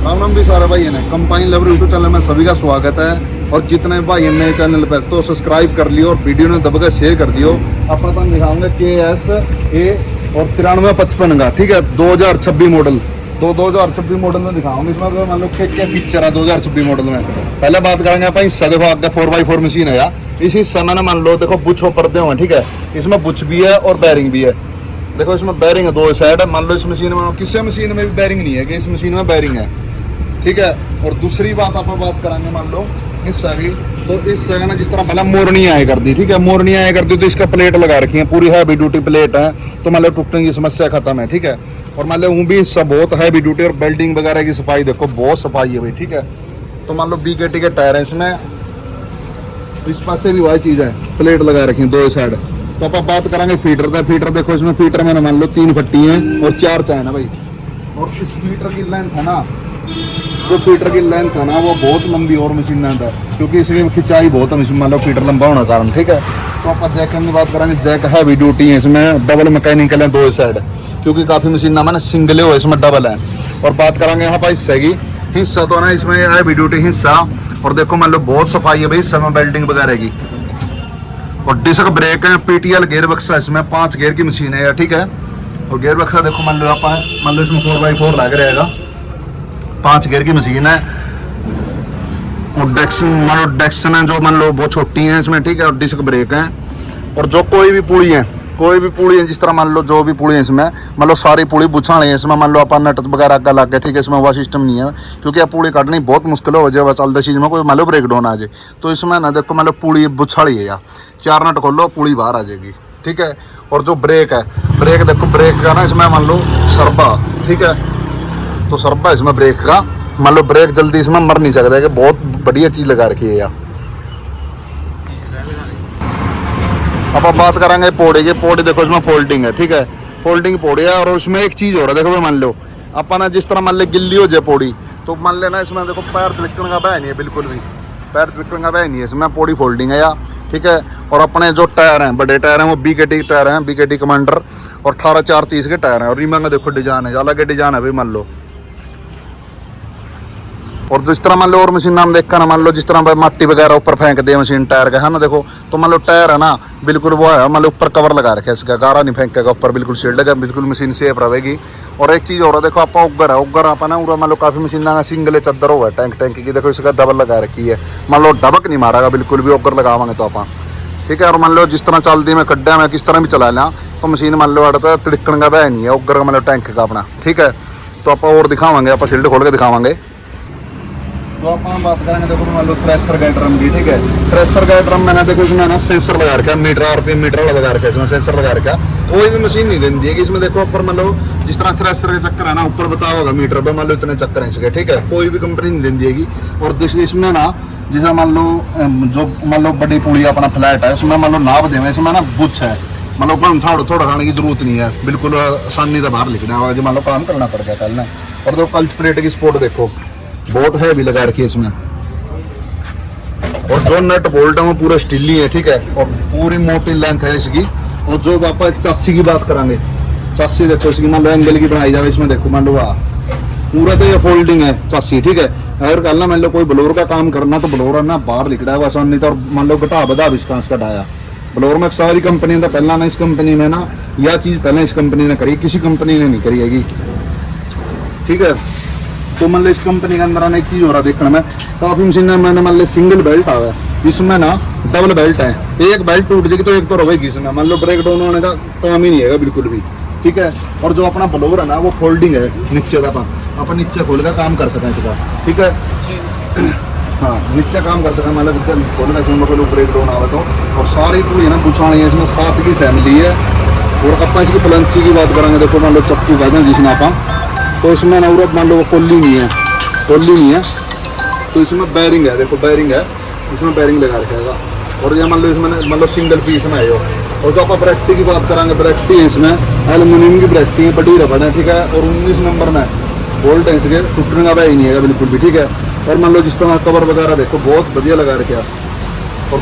राम राम भी सारे भाई ने कंपाइन लवर यूट्यूब चैनल में सभी का स्वागत है। और जितने भाई नए चैनल पे तो सब्सक्राइब कर लियो और वीडियो ने दबकर शेयर कर दियो। अपन तो दिखाऊंगा KSA और 9355 का, ठीक है, 2026 मॉडल। तो 2026 मॉडल में दिखाऊंगा। इसमें मान लो क्या फीचर है 2026 मॉडल में। पहले बात करेंगे अपन हिस्सा। देखो आगे 4x4 मशीन है यार। इस हिस्से में ना मान लो देखो बुछ पर्दे हुए, ठीक है। इसमें बुछ भी है और बैरिंग भी है। देखो इसमें बैरिंग है, दो साइड है। मान लो इस मशीन में, किसी मशीन में भी बैरिंग नहीं है कि इस मशीन में बैरिंग है, ठीक है। और दूसरी बात आप बात कराएंगे मान लो हिस्सा की। तो इस जगह ना जिस तरह पहले मोरनी आया कर दी, ठीक है, मोरनी आया कर दी तो इसका प्लेट लगा रखी है, पूरी हैवी ड्यूटी प्लेट है। तो मान लो टूटने की समस्या खत्म है, ठीक है। और मान लो वो भी हिस्सा बहुत हैवी ड्यूटी और बेल्डिंग वगैरह की सफाई देखो बहुत सफाई है भाई, ठीक है। तो मान लो BKT के टायर है इसमें। इस पास से भी वही चीज़ है, प्लेट लगा रखी है दो साइड। तो आप बात करेंगे फीटर का। फीटर देखो इसमें फीटर में मान लो 3 फट्टी हैं और 4 चैन है भाई। और इस फीटर की लेंथ है ना, जो फीटर की लेंथ है ना वो बहुत लंबी और मशीन लेंथ है, क्योंकि इसकी खिंचाई बहुत है मान लो फीटर लंबा होने कारण, ठीक है। तो आप जैक की बात करेंगे, जैक हैवी ड्यूटी है इसमें, डबल मैकेनिकल है दो साइड, क्योंकि काफ़ी मशीन ना मैंने सिंगल हो इसमें डबल है। और बात करेंगे यहाँ पर हिस्से की। हिस्सा तो ना इसमें हैवी ड्यूटी हिस्सा। और देखो मान लो बहुत सफाई है भाई हिस्से में, बेल्डिंग वगैरह की। और डिस्क ब्रेक है, PTL गेयर बक्सा इसमें 5 गेयर की मशीन है, ठीक है। और गेयर बक्सा देखो मान लो आप, मान लो इसमें 4x4 लग रहेगा, 5 गेयर की मशीन है। और डेक्सन मान लो डेक्सन है जो मान लो बहुत छोटी है इसमें, ठीक है। और डिस्क ब्रेक है। और जो कोई भी पुली है जिस तरह मान लो जो भी पुली है इसमें, मान लो सारी पुली बुछानी है इसमें। मान लो अपन नट वगैरह का लग गया, ठीक है। इसमें वह सिस्टम नहीं है, क्योंकि अब पुली काटनी बहुत मुश्किल हो जाए चलते चीज़ में कोई मान लो ब्रेक डाउन आ जाए। तो इसमें ना देखो मान लो पुली बुछाड़ी है या 4 नट खोलो पुली बाहर आ जाएगी, ठीक है। और जो ब्रेक है, ब्रेक देखो ब्रेक का ना इसमें मान लो सरबा, ठीक है। तो सरबा इसमें ब्रेक का, मान लो ब्रेक जल्दी इसमें मर नहीं सकता है कि बहुत बढ़िया चीज़ लगा रखी है यार। अब आप बात करेंगे पौड़ी की। पौड़ी देखो इसमें फोल्डिंग है, ठीक है, फोल्डिंग पौड़ी है। और उसमें एक चीज़ हो रहा है देखो भाई, मान लो अपन जिस तरह मान लो गिल्ली हो जाए पौड़ी, तो मान लेना इसमें देखो पैर तिलकने का भय नहीं है, बिल्कुल भी पैर तिलकने का भय नहीं है इसमें। पौड़ी फोल्डिंग है यार, ठीक है। और अपने जो टायर हैं बड़े टायर हैं वो BKT टायर हैं, BKT कमांडर। और 18-4-30 के टायर हैं। और रीमा का देखो डिजाइन है, अलग के डिजाइन है भाई मान लो। और जिस तरह मान लो और मशीन नाम देखा ना, मान लो जिस तरह मट्टी वगैरह ऊपर फेंक दे मशीन टायर का, है ना। देखो तो मान लो टायर है ना बिल्कुल वो है, मान लो ऊपर कवर लगा रखे इसका, गारा नहीं फेंकेगा ऊपर, बिल्कुल शील्ड है, बिल्कुल मशीन सेफ रहेगी। और एक चीज़ और है देखो आप, उग्गर है, उग्गर आप ना मान लो काफ़ी मशीन ना सिंगल चद्दर होगा टैंक की, देखो इसका डबल लगा रखी है। मान लो डबक नहीं मारेगा बिल्कुल भी उग्गर लगावांगे तो आप, ठीक है। और मान लो जिस तरह चलती में खड्डा में किस तरह भी चला लेना तो मशीन मान लो अड़ता तिड़कन का बह नहीं है, उग्गर का मान लो टैंक का अपना, ठीक है। तो आप और दिखावांगे, आप शील्ड खोल के दिखावांगे। तो आप बात करेंगे देखो मान लो थ्रेशर का ड्रम की, ठीक है। थ्रेशर का ड्रम मैंने देखो इसमें ना सेंसर लगा रखा है, मीटर RPM मीटर वाला लगा रखा है इसमें, सेंसर लगा रखा है। कोई भी मशीन नहीं देती है कि इसमें देखो ऊपर मान लो जिस तरह थ्रेशर का चक्कर है ना ऊपर बताया होगा मीटर पर, मान लो इतने चक्कर हैं इसके, ठीक है। कोई भी कंपनी नहीं देती है। और इसमें ना जैसे मान लो जो मान लो बड़ी पुड़ी अपना फ्लैट है उसमें मान लो नाप देवे, इसमें ना बुछ है, मान लो थोड़ा खाने की जरूरत नहीं है, बिल्कुल आसानी से बाहर लिखना है जो मान लो काम करना पड़ गया कल ना। और जो कल्च प्लेट की स्पोर्ट देखो बहुत है भी लगा रखी है इसमें। और जो नट बोल्ट है वो पूरा स्टीली है, ठीक है। और पूरी मोटी लेंथ है इसकी। और जो आप एक चासी की बात करांगे, चासी देखो इसकी मान लो एंगल की बनाई जाए इसमें, देखो मान लो पूरा तो ये फोल्डिंग है चासी, ठीक है। अगर कल ना मान लो कोई ब्लोर का काम करना तो ब्लोर ना बाहर लिख रहा है आसान नहीं। तो और मान लो घटा बधा इसका डाया ब्लोर में सारी कंपनी था पहला ना, इस कंपनी में ना यह चीज़ पहले इस कंपनी ने करी, किसी कंपनी ने नहीं करी हैगी, ठीक है। तो मान लो इस कंपनी के अंदर आने एक चीज़ हो रहा देखने में, काफ़ी मशीन में मैंने मान लो सिंगल बेल्ट आ है, इसमें ना डबल बेल्ट है। एक बेल्ट टूट जाएगी तो एक तो रहेगी इसमें, मान लो ब्रेक डाउन होने का काम ही नहीं है बिल्कुल भी, ठीक है। और जो अपना ब्लोर है ना वो फोल्डिंग है नीचे का, अपन नीचे खोल कर काम कर सकें इसका, ठीक है। हाँ नीचे काम कर सकें मतलब खोलना इसमें कोई ब्रेक डाउन आवे तो। और सारी पूरी है ना बुछानी है इसमें, 7 की असेंबली है। और अपन इसकी प्लंची की बात करेंगे देखो मान लो चक्कू कहते हैं जिसमें आप, तो इसमें ना मान लो कोली नहीं है, तो इसमें बैरिंग है, देखो बैरिंग है इसमें, बैरिंग लगा रखेगा। और ये मान लो इसमें मान लो सिंगल पीस में है। और जो आप ब्रैक्टी की बात करेंगे, ब्रैक्टी है इसमें एल्यूमिनियम की ब्रैक्टी है, बड़ी रबड़ है, ठीक है। और 19 नंबर में बोल्ट है इसके, टूटने का ही नहीं है बिल्कुल भी, ठीक है। और मान लो जिस तरह कवर वगैरह देखो बहुत बढ़िया लगा रखे। और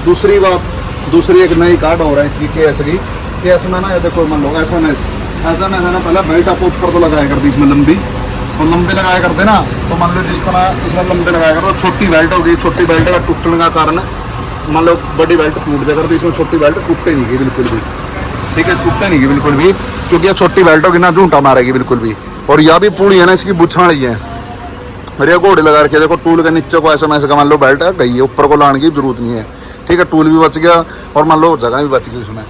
दूसरी एक नई कार्ड हो रहा है इसकी KS की, KS में ना ये देखो मान लो ऐसा ना पहले बेल्ट आप ऊपर तो लगाया करती इसमें लंबी, तो लंबे लगाया करते ना, तो मान लो जिस तरह इसमें लंबे लगाया करते, तो छोटी बेल्ट होगी, छोटी बेल्ट का टूटने का कारण मान लो बड़ी बेल्ट टूट जाकर, तो इसमें छोटी बेल्ट टूटे नहीं गई बिल्कुल भी, ठीक है, टूटे नहीं गई बिल्कुल भी, क्योंकि ये छोटी बेल्ट होगी ना झूठा मारेगी बिल्कुल भी। और यह भी पूरी है ना, इसकी बुछाड़ी है, अरे घोड़े लगा रखे देखो, टूल के नीचे को ऐसा का मान लो बेल्ट है गई है, ऊपर को लाने की जरूरत नहीं है, ठीक है, टूल भी बच गया और मान लो जगह भी बच गई उसमें।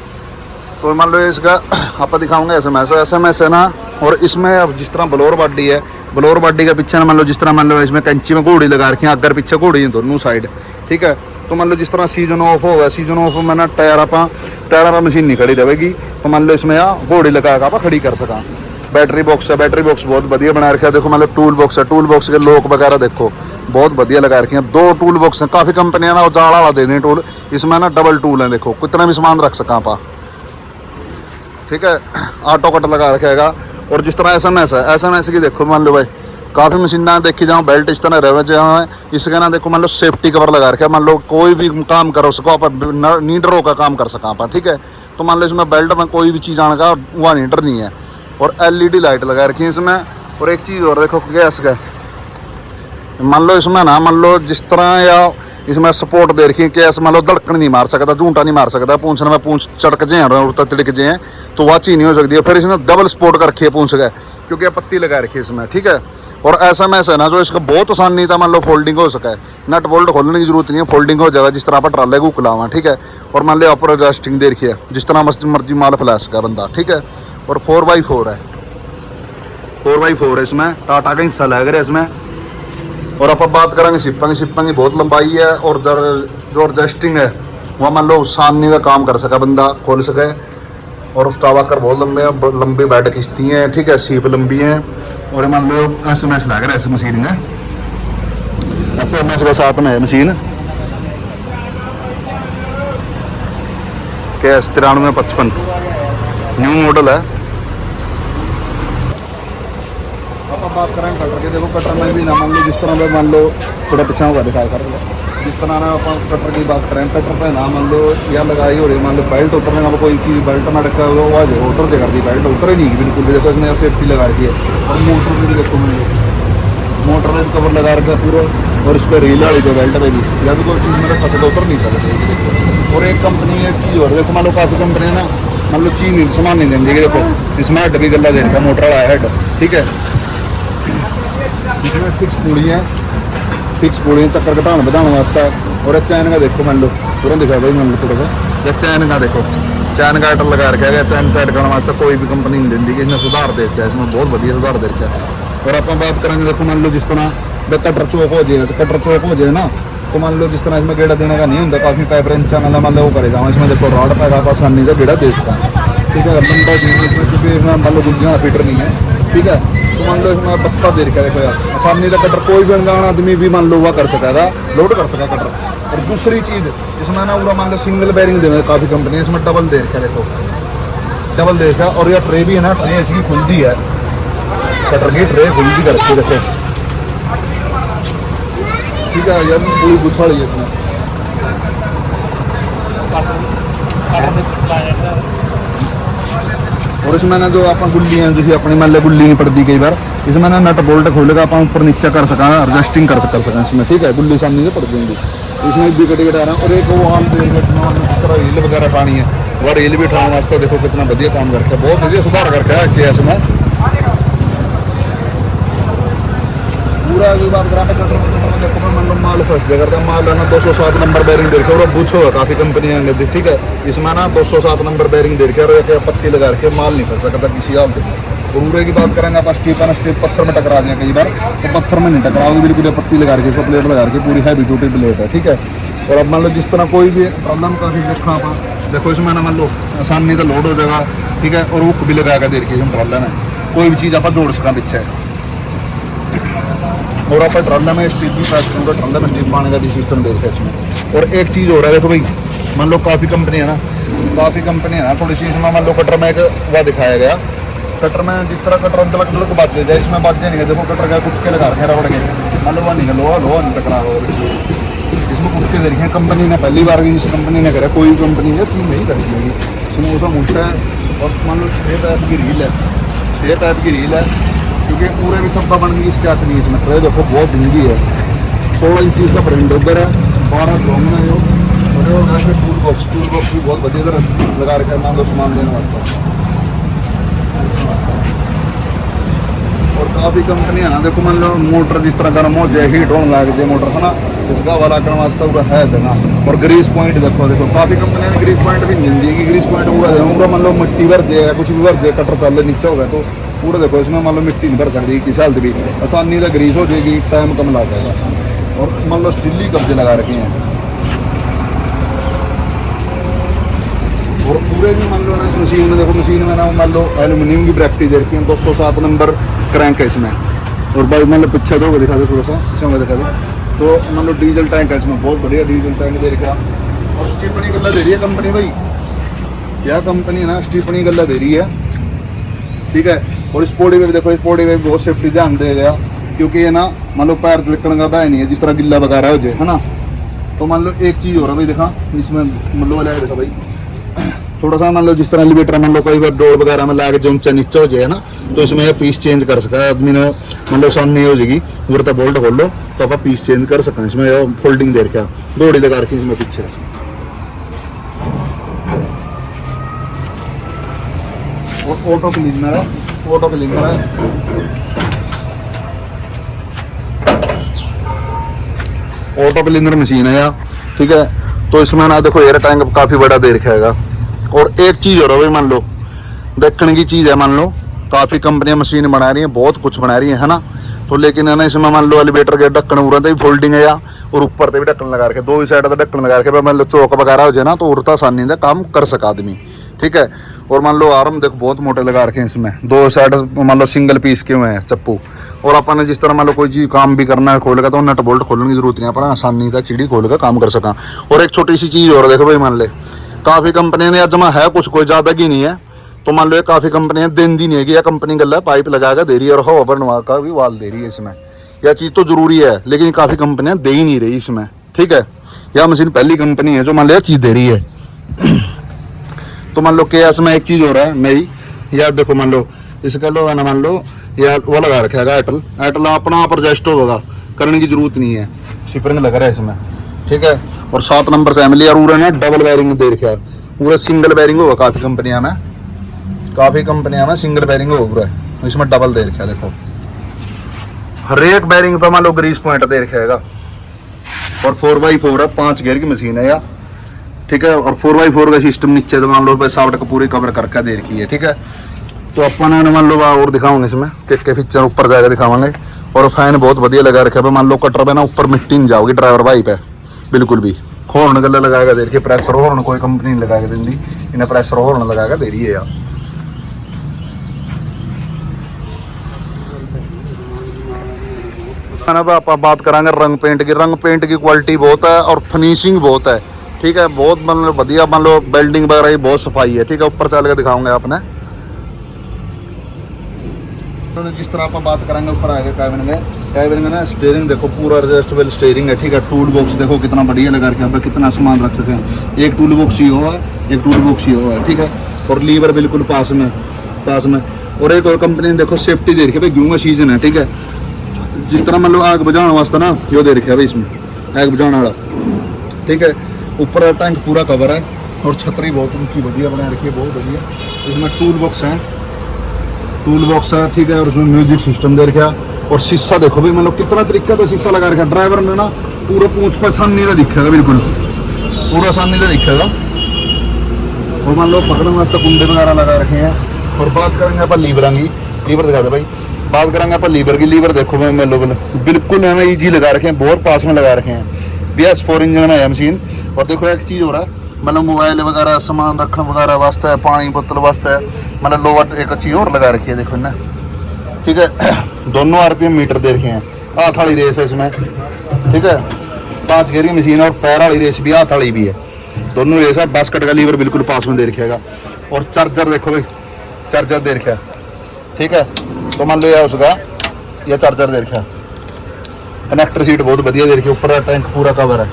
तो मान लो इसका आप दिखाऊंगा एस है ना। और इसमें अब जिस तरह ब्लोअर बॉडी है, ब्लोअर बॉडी के पीछे मान लो जिस तरह मान लो इसमें कैंची में घोड़ी लगा रखी है, अगर पीछे घोड़ी है दोनों साइड, ठीक है। तो मान लो जिस तरह सीजन ऑफ होगा, सीजन ऑफ में ना टायर आप मशीन नहीं खड़ी रहेगी, तो मान लो इसमें घोड़ी लगा के आप खड़ी कर सका। बैटरी बॉक्स है, बैटरी बॉक्स बहुत बढ़िया बना रखा है, देखो मान लो टूल बॉक्स है, टूल बॉक्स के लॉक वगैरह देखो बहुत बढ़िया लगा रखे हैं। 2 टूल बॉक्स हैं, काफ़ी कंपनियां ना जाड़ा वाला दे दें टूल, इसमें ना डबल टूल है, देखो कितना भी सामान रख सका आप, ठीक है। ऑटो कट लगा रखेगा। और जिस तरह एस की देखो मान लो भाई, काफ़ी मशीन देखी जाओ बेल्ट इस तरह रहे जाए, इसके ना देखो मान लो सेफ्टी कवर लगा रखे, मान लो कोई भी काम करो सको आप, नीडरों का काम कर सका आप, ठीक है। तो मान लो इसमें बेल्ट में कोई भी चीज़ आने का वहाँ नीडर नहीं है। और LED लाइट लगा रखी है इसमें। और एक चीज़ और देखो गैस का, मान लो इसमें ना मान लो जिस तरह या इसमें सपोर्ट दे रखी है कि ऐसा मान लो धड़कन नहीं मार सकता, झूठा नहीं मार सकता, पूंछने में पूंछ चढ़क जाए और तिड़क जाए तो वह चीज़ नहीं हो सकती है। फिर इसने डबल सपोर्ट कर रखी है पूंछ का, क्योंकि पत्ती लगा रखी है इसमें, ठीक है। और SMS है ना जो इसका बहुत आसान नहीं था, मान लो फोल्डिंग हो सका है, नट बोल्ट खोलने की जरूरत नहीं है, फोल्डिंग हो जाएगा जिस तरह आप ट्राले को खुलावा, ठीक है। और मान लो अपर एडजस्टिंग दे रखी है, जिस तरह मर्जी माल फैला सका बंदा, ठीक है। और 4x4 है, 4x4 है इसमें, टाटा का हिस्सा लग रहा है इसमें। और आप बात करेंगे शिप्पा की बहुत लंबाई है। और जो एडजस्टिंग है वह मान लो सामने का काम कर सका बंदा, खोल सके। और स्टावाकर बहुत लंबी बैठ खिंचती हैं, ठीक है, सीप लंबी हैं। और मान लो SMS लग रहा है इस मशीन में, SMS के साथ में है मशीन, KS 9355 न्यू मॉडल है। आप बात करें कटर के, देखो कटर में भी ना मान लो जिस तरह मान लो थोड़ा पीछा होगा दिखाया कर लो, जिस तरह ना आप कटर की बात करें, कटर पे ना मान लो या लगाई हो रही, मान लो बेल्ट उतरने का कोई चीज़ बेल्ट में रखा हुआ वो आज उतर दे कर दी, बेल्ट उतरे नहीं बिल्कुल भी, देखो इसमें सेफ्टी लगा रखी है। और मोटर भी देखो मान लो मोटर में कवर लगा रखा है पूरा, और इस पर रील वाली जो बेल्ट में भी या भी कोई चीज़ मेरे फंसे तो उतर नहीं सकती। और एक कंपनी एक चीज़ और देखो मान लो काफ़ी कंपनी ना मान लो चीज नहीं सामान नहीं देंगे, देखो इसमें हेड भी गला दे रखा, मोटर वाला हेड, ठीक है। इसमें फिक्स पूड़ी है, चक्कर घटाने बढ़ाने वास्ते। और चैन का देखो मान लो पूरा दिखा भाई, मान लो थोड़ा सा या चैन का देखो, चैन का हेडर लगा रखा है, चैन टाइट करने वास्ते कोई भी कंपनी नहीं देती कि इसमें सुधार दे रखा है, इसमें बहुत बढ़िया सुधार दे रखा है। और आप बात करेंगे देखो मान लो जिस तरह कटर चौक हो जाए, तो कटर चौक हो जाए ना, तो मान लो जिस तरह इसमें गेड़ा देने का नहीं होता, काफ़ी पाइप रेंच चैनल मान लो वो करेगा, इसमें देखो रॉड पैगा आसानी से गेड़ा दे सकता है, ठीक है। लंबा क्योंकि इसमें मान लो गुज्जियाँ फीटर नहीं है, ठीक है। तो मान लो इसमें बत्ता दे रखा है, देखो यार आसानी से कटर कोई भी अनजान आदमी भी मान लो हुआ कर सकेगा, लोड कर सका कटर। और दूसरी चीज़ इसमें ना पूरा मान लो सिंगल बैरिंग दे काफ़ी कंपनी है, इसमें डबल दे रखा है, देखो डबल दे रखा। और यह ट्रे भी है ना, ट्रे इसकी खुलती है, कटर की ट्रे खुलती कर रखी है, देखो ठीक है। यार पूरी गुच्छाड़ी है इसमें, और इसमें ना जो आप गुल्ली हैं जो अपनी मान लो गुल्ली नहीं पड़ती कई बार, इसमें ना नट बोल्ट खोलेगा आप ऊपर नीचे कर सका, एडजस्टिंग कर सका इसमें, ठीक है। गुल्ली सामने से पड़ जाएंगी, इसमें भी कटी कटा रहा है। और एक वो आम जिस तरह रील वगैरह टाणी है, वह रील भी उठाने वास्ते देखो कितना बढ़िया काम करके, बहुत बढ़िया सुधार करके है इसमें पूरा। जो बात करा देखो मान लो माल फंस जाएगा, तो माल है ना 207 नंबर बैरिंग दे रखे, और पूछो काफ़ी कंपनियाँ आएंगे, ठीक है। इसमें ना 207 नंबर बैरिंग दे रखे, और पत्ती लगा रखे, माल नहीं फंस सकता किसी हालत में। पूरे की बात करेंगे आप, स्टीप पत्थर में टकरा जाए कई बार, तो पत्थर में नहीं टकराओगे, बिल्कुल पत्ती लगा रखी, प्लेट लगा रखी, पूरी हैवी ड्यूटी प्लेट है, ठीक है। और अब मान लो जिस तरह कोई भी प्रॉब्लम काफ़ी देखा आप, देखो इसमें ना मान लो आसानी से लोड हो जाएगा, ठीक है। और हुक भी लगा कर दे रखी है ट्रॉला में, कोई भी चीज़ आप जोड़ सका पीछे। और आप ट्रॉला में स्टीप भी प्रेस करूँगा, ट्रॉला में स्टीप पाने का भी सिस्टम दे रखा है इसमें। और एक चीज़ हो रहा है देखो भाई, मान लो काफ़ी कंपनी है ना, थोड़ी सी इसमें मान लो कटर में एक वह दिखाया गया, कटर में जिस तरह कटर दलक दलक बाजे जाए, इसमें बाजे नहीं, देखो कटर का कुटके लगा रखे रबड़ के, मान लो वह नहीं लोहा नहीं टकरा हो, इसमें कुटके दे रखे हैं कंपनी ने, पहली बार जिस कंपनी ने करा, कोई कंपनी है चीज़ नहीं करती होगी, इसमें उसका मुट्ठा है। और मान लो 6 टाइप की रील है, क्योंकि पूरे भी थप्पा बन गई इसके हाथ नहीं इसमें। ट्रे देखो बहुत महंगी है, 16 इंच का फ्रंट उधर है, 12 घूमना है और टूल बॉक्स भी बहुत बढ़िया तरह लगा रखा है, मान लो सामान देने वास्ते। और काफ़ी कंपनी है ना, देखो मान लो मोटर जिस तरह गर्म हो जाए, हीट होने लग जाए मोटर है ना, इसका वाला करने वास्ते पूरा है देना। और ग्रीस पॉइंट देखो काफ़ी कंपनियां ने ग्रीस पॉइंट भी नहीं देगी, ग्रीस पॉइंट पूरा देगा। मान लो मिट्टी भर जाए, कुछ भी भर जाए, कटर चल नीचे हो गया तो पूरा देखो इसमें मान लो मिट्टी नहीं भर सकती किसी हालत भी, आसानी से ग्रीस हो जाएगी, टाइम कम लग जाएगा। और मान लो स्टील ही कब्जे लगा रखे हैं। और पूरे भी मान लो ना इस मशीन में देखो, मशीन में ना मान लो एल्यूमिनियम की ब्रैकेट दे रखी है, 207 नंबर क्रैंक है इसमें। और भाई मान लो पीछे दो दिखा दो, थोड़ा सा पीछे में दिखा दो, तो मान लो डीजल टैंक है इसमें, बहुत बढ़िया डीजल टैंक दे रखा। और स्टीफनी गल्ला दे रही है कंपनी भाई, क्या कंपनी है ना, स्टीफनी गल्ला दे रही है, ठीक है। और इस पौड़ी में भी देखो, इस पौड़ी में बहुत सेफ्टी ध्यान दे गया, क्योंकि ये ना मान लो पैर तिलकने का भय नहीं है, जिस तरह गिल्ला वगैरह हो जाए है ना। तो मान लो एक चीज़ हो रहा भाई, देखा इसमें मान लो देखा भाई, थोड़ा सा मान लो जिस तरह एलिवेटर मान लो कई बार डोर वगैरह में लाके जो ऊंचा नीचा हो जाए ना, तो इसमें यह पीस चेंज कर सका आदमी ने, मान लो सामने हो जाएगी उधर बोल्ट खोल लो तो आप पीस चेंज कर सकें। इसमें फोल्डिंग दे रखा, दौड़ी लगा रखी इसमें पीछे। और ऑटो क्लीनर है, ऑटो क्लीनर है, ऑटो क्लीनर मशीन है यार, ठीक है। तो इसमें ना देखो एयर टैंक काफ़ी बड़ा दे रखा है। और एक चीज़ हो रहा है भाई, मान लो देखने की चीज़ है, मान लो काफ़ी कंपनियां मशीन बना रही हैं, बहुत कुछ बना रही है ना। तो लेकिन है ना इसमें मान लो एलिवेटर के ढक्कन उड़ता भी फोल्डिंग है या, और ऊपर से भी ढक्कन लगा रखे, दो ही साइड से ढक्कन लगा रखे, मान लो चौक वगैरह हो जाए ना तो उड़ता आसानी से काम कर सका आदमी, ठीक है। और मान लो आर्म देखो बहुत मोटे लगा रखे हैं इसमें, दो साइड मान लो सिंगल पीस के हुए हैं चप्पू। और अपन ने जिस तरह मान लो कोई चीज़ काम भी करना है खोलेगा तो नट बोल्ट खोलने की जरूरत नहीं, अपन आसानी से चिड़ी खोल कर काम कर सका। और एक छोटी सी चीज़ और देखो भाई, मान ले काफ़ी कंपनियों ने अजमा है कुछ, कोई ज़्यादा की नहीं है, तो मान लो ये काफ़ी कंपनियां दिन दी नहीं है कि यह कंपनी गला पाइप लगा कर दे रही है और हवा बनवा का भी वाल दे रही है इसमें। यह चीज़ तो जरूरी है, लेकिन काफ़ी कंपनियां दे ही नहीं रही इसमें, ठीक है। यह मशीन पहली कंपनी है जो मान लो यह चीज़ दे रही है। तो मान लो के इसमें एक चीज़ हो रहा है नई, यार देखो मान लो इसका लो है ना, मान लो यार वो लगा रखा है एयरटेल, एयरटेल अपना आप एडजस्ट होगा, करने की जरूरत नहीं है, स्प्रिंग लगा रहा है इसमें, ठीक है। और 7 नंबर से एमली और पूरा ना डबल वायरिंग दे रखा है, पूरा सिंगल वायरिंग होगा काफ़ी कंपनियां में सिंगल वायरिंग होगा पूरा, इसमें डबल दे रखा है। देखो हर एक वायरिंग पर मान लो ग्रीस पॉइंट दे रखा है। और 4x4 है, 5 गियर की मशीन है यार, ठीक है। और 4x4 का सिस्टम नीचे तो मान लो साफ्ट को पूरी कवर करके दे रखी है, ठीक है। तो अपन मान लो और दिखाओगे इसमें के फीचर ऊपर जाएगा दिखावांगे। और फैन बहुत बढ़िया लगा रखा है, मान लो कटर पे ना ऊपर मिट्टी नहीं जाओगी ड्राइवर भाई पे बिल्कुल भी। हॉर्न गला लगाएगा दे रही है, प्रेशर हॉर्न कोई कंपनी नहीं लगाएगा दी, इन्हें प्रेशर हॉर्न लगाएगा दे रही है यार। आप बात करांगे रंग पेंट की क्वालिटी बहुत है और फिनिशिंग बहुत है, ठीक है। बहुत मतलब बढ़िया, मान लो बिल्डिंग वगैरह की बहुत सफाई है, ठीक है। ऊपर चल के दिखाऊंगे आपने, तो जिस तरह आप बात करेंगे ऊपर आएगा कैबिन में ना स्टीयरिंग देखो पूरा एडजस्टेबल स्टीयरिंग है, ठीक है। टूल बॉक्स देखो कितना बढ़िया लगा रखा है, कितना सामान रख सके, एक टूल बॉक्स ही हो है, ठीक है। और लीवर बिल्कुल पास में। और एक और कंपनी ने देखो सेफ्टी दे रखी है भाई, गेहूं का सीजन है, ठीक है। जिस तरह मान लो आग बुझाने वास्ते ना यो दे रखा है भाई इसमें, आग बुझाने वाला, ठीक है। ऊपर टैंक पूरा कवर है और छतरी बहुत ऊंची बढ़िया बना रखी है, बहुत बढ़िया। इसमें टूल बॉक्स है, ठीक है। और उसमें म्यूजिक सिस्टम दे रखा है। और शीशा देखो भाई, मतलब कितना तरीका का शीशा लगा रखा है, ड्राइवर ने ना पूरा पूंछ पर आसानी से दिखेगा, बिल्कुल पूरा आसानी से दिखेगा। और मान लो पकड़ने वास्ते कुंडे वगैरह लगा रखे हैं। और बात करेंगे अपन लीवर दिखा दे भाई, बात करेंगे अपन लीवर की। लीवर देखो भाई मान लो बिल्कुल हमें ईजी लगा रखे हैं, बहुत पास में लगा रखे हैं। BS4 इंजन है मशीन। और देखो एक चीज़ हो रहा है, मतलब मोबाइल वगैरह सामान रखने वगैरह वास्ते, पानी बोतल वास्ते, मतलब लोवर एक चीज़ और लगा रखी है देखो ना, ठीक है। दोनों RPM मीटर दे रखे हैं, हाथ वाली रेस है इसमें, ठीक है। 5 गियर की मशीन है और पैर वाली रेस भी, हाथ वाली भी है, दोनों रेस है। बास्केट का लीवर बिल्कुल पास में दे रखेगा। और चार्जर देखो भाई, चार्जर दे रखा है, ठीक है। तो मान लो यह उसका यह चार्जर दे रखा है। कनेक्टर सीट बहुत बढ़िया दे रखी है। ऊपर टैंक पूरा कवर है,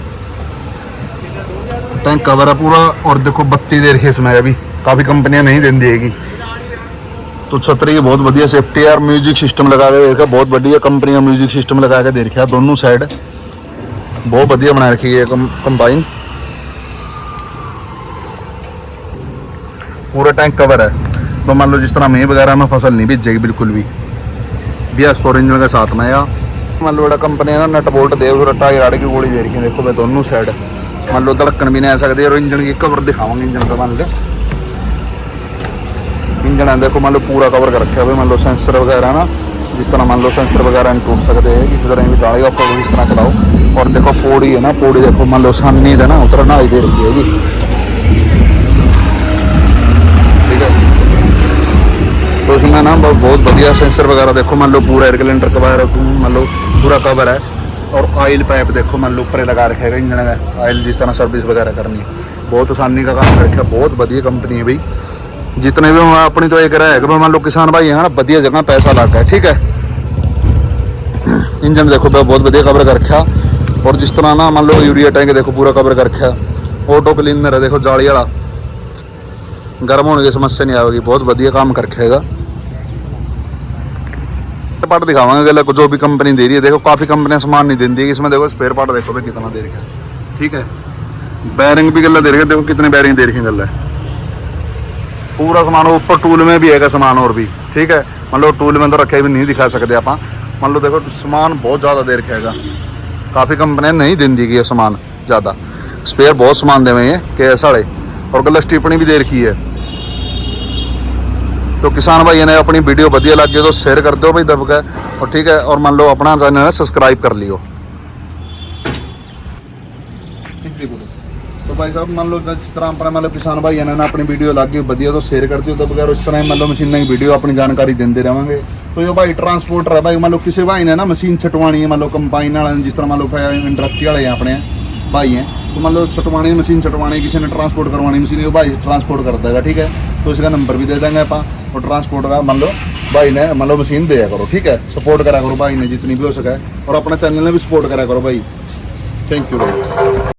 पूरा। और देखो बत्ती दे रखी है इसमें, अभी काफ़ी कंपनियां नहीं दे देगी, तो छतरी की बहुत बढ़िया सेफ्टी है। और म्यूजिक सिस्टम लगा के देखा, बहुत बढ़िया कंपनी का म्यूजिक सिस्टम लगा के दे रखा है दोनों साइड, बहुत बढ़िया बना रखी है कंबाइन। पूरा टैंक कवर है, तो मान लो जिस तरह में वगैरह में फसल नहीं भीजेगी बिल्कुल भी। BS4 इंजन के साथ में या मान लो बड़ा कंपनी है ना, नट बोल्ट दे टाई राड़ की गोली दे रखी है। देखो भाई दोनों साइड मान लो धड़कन भी नहीं आ सकती। और इंजन की कवर दिखाऊंगे इंजन का, मान लो इंजन है देखो, मान लो पूरा कवर कर रखा है भाई। मान लो सेंसर वगैरह ना, जिस तरह मान लो सेंसर वगैरह नहीं टूट सकते हैं, किसी तरह भी डालेगा आपको इस तरह चलाओ। और देखो पौड़ी है ना, पौड़ी देखो मान लो सामने है ना, उतर ना दे रखी है जी, ठीक है। तो इसमें ना बहुत बढ़िया सेंसर वगैरह देखो, मान लो पूरा एयर कैलेंडर कवर मान लो पूरा कवर है। और ऑयल पाइप देखो मान लो ऊपर लगा रखेगा इंजन का, ऑयल जिस तरह सर्विस वगैरह करनी है, बहुत आसानी का काम कर रखा है। बहुत बढ़िया कंपनी है भाई। जितने भी अपनी तो एक है कि मान लो किसान भाई है ना, बढ़िया जगह पैसा लगा है, ठीक है। इंजन देखो बहुत बढ़िया कवर कर रखा। और जिस तरह ना मान लो यूरिया टैंक देखो पूरा कवर कर रखा। ऑटो क्लीनर है देखो, जाली वाला, गर्म होने की समस्या नहीं आएगी, बहुत बढ़िया काम कर रखेगा। पार्ट दिखावांगे अगर जो भी कंपनी दे रही है। देखो काफ़ी कंपनियां सामान नहीं देती है, इसमें देखो स्पेयर पार्ट देखो भाई कितना दे रखा है, ठीक है। बैरिंग भी गला दे रखा है, देखो कितने बैरिंग दे रखे गला है। पूरा सामान ऊपर टूल में भी है सामान और भी, ठीक है। मान लो टूल में तो रखे भी नहीं दिखा सकते आप। मान लो देखो सामान बहुत ज़्यादा दे रखेगा, काफ़ी कंपनियां नहीं देती है सामान ज़्यादा, स्पेयर बहुत सामान दे हुए हैं के साढ़े। और गलत टिप्पणी भी दे रखी है। तो किसान भाई ने अपनी वीडियो बढ़िया लगे तो शेयर कर दो भाई दब के, और ठीक है। और मान लो अपना चैनल है सब्सक्राइब कर लियो। तो भाई साहब मान लो जिस तरह अपना मान लो किसान भाई ने अपनी वीडियो लगे बढ़िया तो शेयर कर दियो दब के। और इस तरह मान लो मशीन की वीडियो अपनी जानकारी देते रहेंगे। तो ये भाई ट्रांसपोर्टर है भाई, मान लो किसी भाई ने ना मशीन छटवानी है, मान लो कंबाइन वाले जिस तरह मान लो इंडस्ट्री वाले अपने भाई हैं, तो मान लो छटवानी मशीन छटवानी, किसी ने ट्रांसपोर्ट करवानी मशीन, वो भाई ट्रांसपोर्ट कर देगा, ठीक है। तो इसका नंबर भी दे देंगे आप, और ट्रांसपोर्ट का मान लो भाई ने मान लो मशीन दिया करो, ठीक है। सपोर्ट करा करो भाई ने जितनी भी हो सके, और अपना चैनल ने भी सपोर्ट करा करो भाई। थैंक यू भाई।